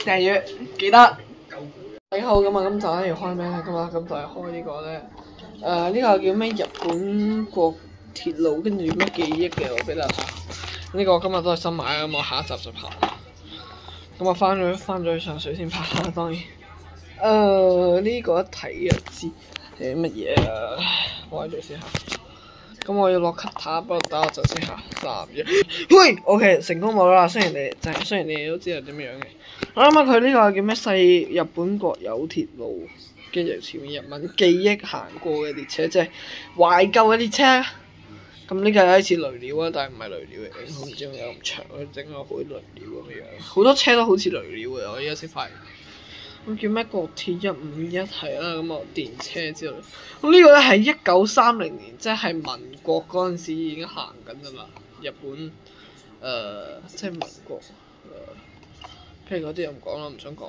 訂閱記得。你好，咁啊，咁就咧要開咩咧？咁啊，咁就係開呢個咧。呢個叫咩？日本國鐵路跟住咩記憶嘅，我俾大家睇。呢個今日都係新買嘅，咁我下一集就拍。咁啊，翻咗去上水先拍啦，當然。呢個一睇就知係乜嘢啊？開咗先嚇。咁我要落 cutter， 不過等我陣先嚇。3、2，喂 ，OK， 成功冇啦。雖然你哋都知道點樣嘅。我諗下佢呢個叫咩？日本國有鐵路，跟住前面日文記憶行過嘅列車，即係懷舊嘅列車。咁呢個有啲似雷鳥啊，但係唔係雷鳥嚟嘅，我唔知點解咁長，整個好似雷鳥咁樣。好多車都好似雷鳥嘅，我依家先發現。咁叫咩？國鐵151係啦，咁啊電車之類。咁呢個咧係1930年，即係民國嗰陣時已經行緊㗎啦。日本即係民國譬如嗰啲又唔講啦，唔想講，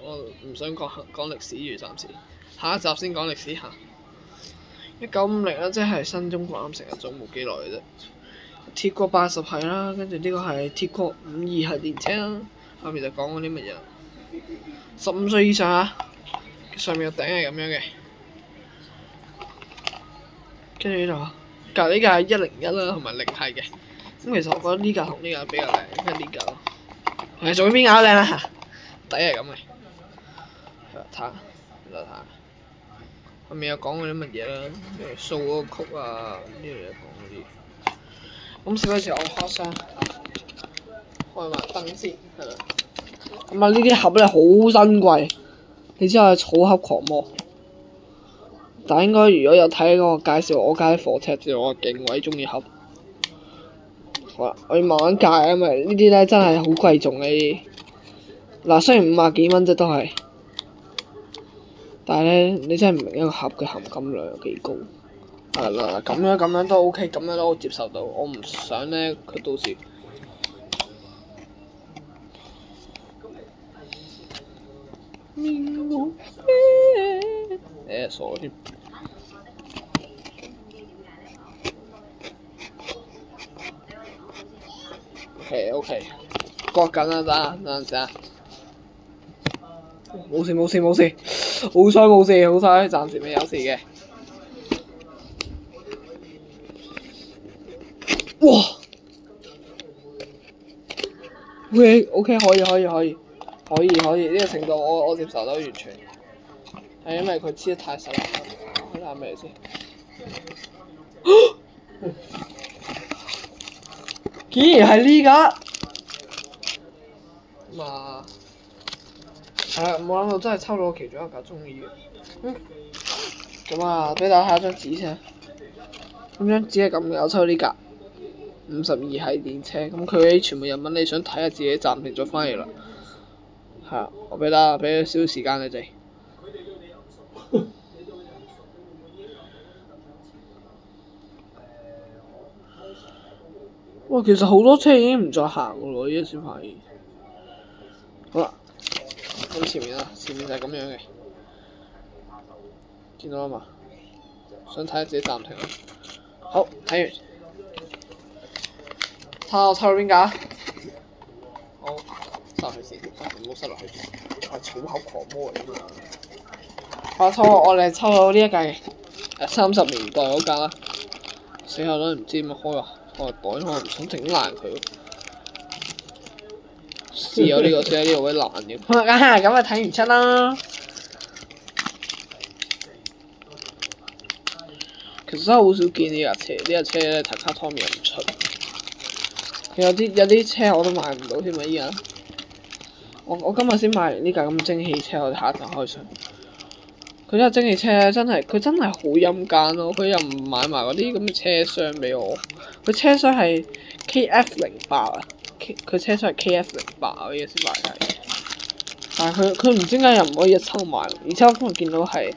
我唔想講歷史住暫時，下一集先講歷史嚇。1950啦，即係新中國啱成日咗冇幾耐嘅啫。鐵國80係啦，跟住呢個係鐵國52係電車啦。後面就講嗰啲乜嘢？15歲以上啊，上面個頂係咁樣嘅，跟住呢度隔離呢架係101啦，同埋0係嘅。咁其實我覺得呢架同呢架比較靚，因為呢架咯。仲有邊架都靚啦，底係咁嘅。睇下，後面有講嗰啲乜嘢啦，掃嗰個曲啊，呢樣嘢講嗰啲。咁少嗰時我開箱，開埋燈先，係啦。咁啊，呢啲盒咧好珍貴，你知我係草盒狂魔。但應該如果有睇嗰個介紹我家啲火車，知道我勁鬼中意盒。好啦，我要慢慢戒，因為呢啲咧真係好貴重嘅。嗱，雖然50幾蚊啫都係，但係咧你真係唔明一個盒嘅含金量有幾高。係啦，咁樣都 OK， 咁樣都接受到。我唔想咧佢到時。傻添。OK， 割緊啦，等陣先啊！冇事，好彩冇事，好彩暫時未有事嘅。哇！喂 ，OK， 可以，呢個程度我接受到完全。係因為佢黐得太實啦，睇下咩先。竟然係呢架，咁啊，係啦，冇諗到真係抽到我其中一架中意嘅。咁啊，俾大家睇下張紙先。咁張紙係咁嘅，我抽到呢架52係電車，咁佢啲全部日文，你想睇下自己暫停咗翻嚟啦。係啊，我俾少少時間你哋。哇，其實好多車已經唔再行噶咯，依家先發現。好啦，咁前面就係咁樣嘅，見到啦嘛？想睇下自己暫停啦。好，睇完。睇下我抽到邊架？好，塞落去先，唔好塞落去。我係草口狂魔嚟㗎嘛。我哋抽到呢一架嘅，30年代嗰架啦。死下都唔知點樣開啊！我袋我唔想整爛佢。試有呢個先，呢個位爛嘅。咁啊睇唔出啦。其實真係好少見呢架車，呢架車咧睇卡湯面又唔出。有啲車我都買唔到添啊！依家我今日先買完呢架咁蒸汽車，我哋下一集開上。佢呢架蒸汽車咧佢真係好陰間咯，佢又唔買埋嗰啲咁嘅車廂俾我。佢車廂係 KF08啊，佢車廂係 KF08啊，依家先買係。但係佢唔知點解又唔可以一抽埋，而且我今日見到係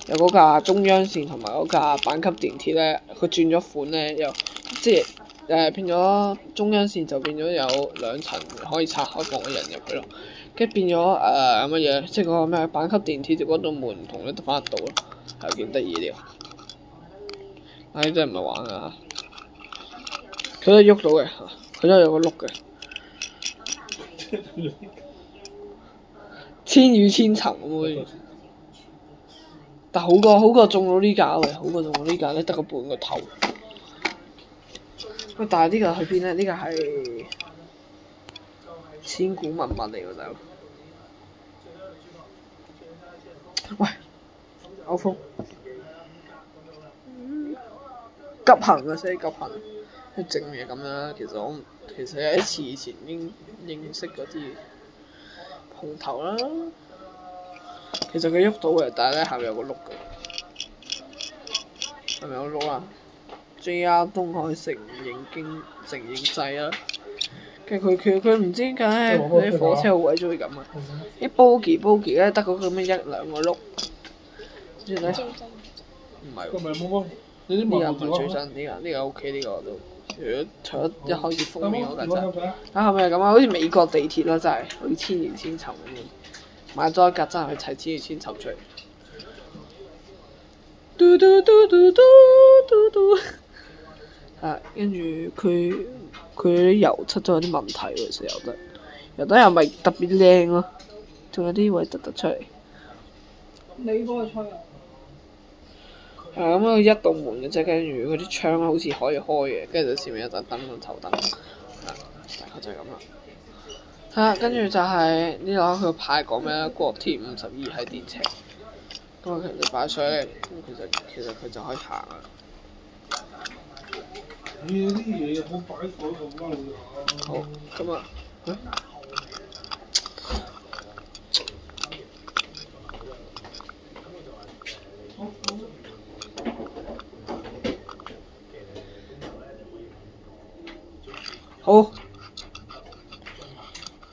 有嗰架中央線同埋嗰架阪急電鐵咧，佢轉咗款咧，又即係變咗中央線就變咗有2層可以拆開放個人入去咯。跟住變咗乜嘢？即係嗰個咩阪急電鐵就嗰度門唔同咧，得翻一道咯，係幾得意啲。唉，真係唔係玩㗎，佢都喐到嘅，佢都有個轆嘅。千與千尋會，但好過中到呢架喂，好過中到呢架咧，得個半個頭。喂，但係呢個去邊咧？呢個係千古文物嚟喎，大佬。喂，歐風，急行啊！真係急行，你整嘢咁樣。其實有一次以前認識嗰啲紅頭啦，其實佢喐到嘅，但係咧下面有個碌嘅，係咪有個碌啊？JR 東海承認制啦，跟住佢唔知點解咧，佢啲火車好鬼中意咁啊！啲 bogie 咧得嗰咁樣一兩個碌，跟住咧唔係喎，呢個唔係最新，呢個 OK， 呢個都除咗一開始封面嗰架真，係咪咁啊？好似美國地鐵啦，真係好似千與千尋咁樣，買咗一架真係去砌千與千尋出嚟。嘟嘟嘟嘟嘟嘟嘟。跟住佢啲油漆都有啲問題喎，成日油得又咪特別靚咯，仲有啲位突出嚟。你幫佢吹啊？咁佢一道門嘅啫，跟住佢啲窗好似可以開嘅，跟住就前面有盞燈個頭燈，大概就係咁啦。跟住就係呢個佢個牌講咩咧？國鐵52係電車，咁啊其實擺上嚟，咁其實佢就可以行啦。你啲嘢有冇擺水咁嬲㗎？好，咁啊，好，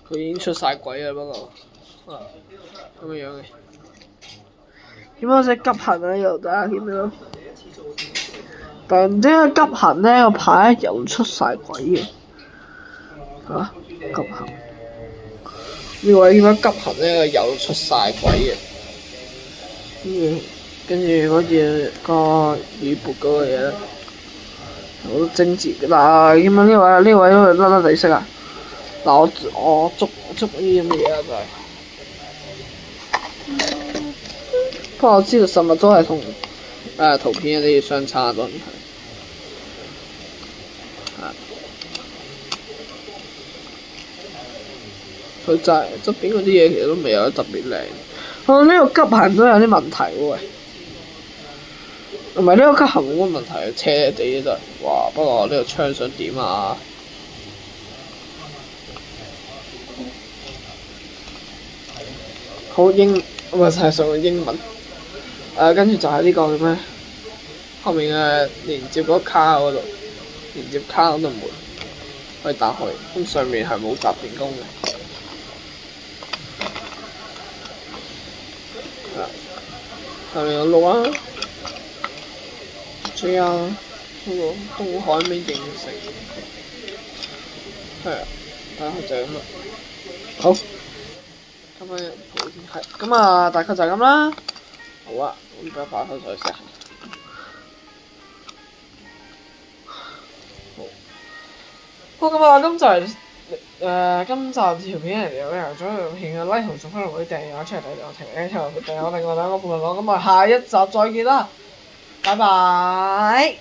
佢已經出晒軌啦，不過，咁嘅樣嘅。點解隻急行啊？又大家見到？但係唔知點解急行咧個牌又出晒軌嘅，急行呢位點解急行咧又出晒軌嘅？跟住嗰隻個雨撥嗰個嘢咧，好多精緻嘅。嗱，點解呢位都甩地色啊？嗱，我捉呢啲咁嘅嘢啊，就係。不過我知道實物都係同圖片有啲相差咗。佢就係側邊嗰啲嘢，其實都未有得特別靚。呢個急行都有啲問題喎，唔係呢個急行冇乜問題，車地都係。哇！不過呢個窗想點啊？好英，唔係係上英文。跟住就係呢個嘅咩？後面嘅連接嗰卡嗰度，連接卡嗰度門可以打開，咁上面係冇集電功嘅。下面有路啊 ，JR 嗰個東海咩影城，係啊，大概就係咁啦。好，咁樣係咁啊，大概就係咁啦。好啊，咁而家擺開再食。好咁啊，今集條片嚟嘅，由咗條片嘅 like 同subscribe可以訂閱我出嚟睇我停，訂閱我另外兩個副頻道，咁啊下一集再見啦，拜拜。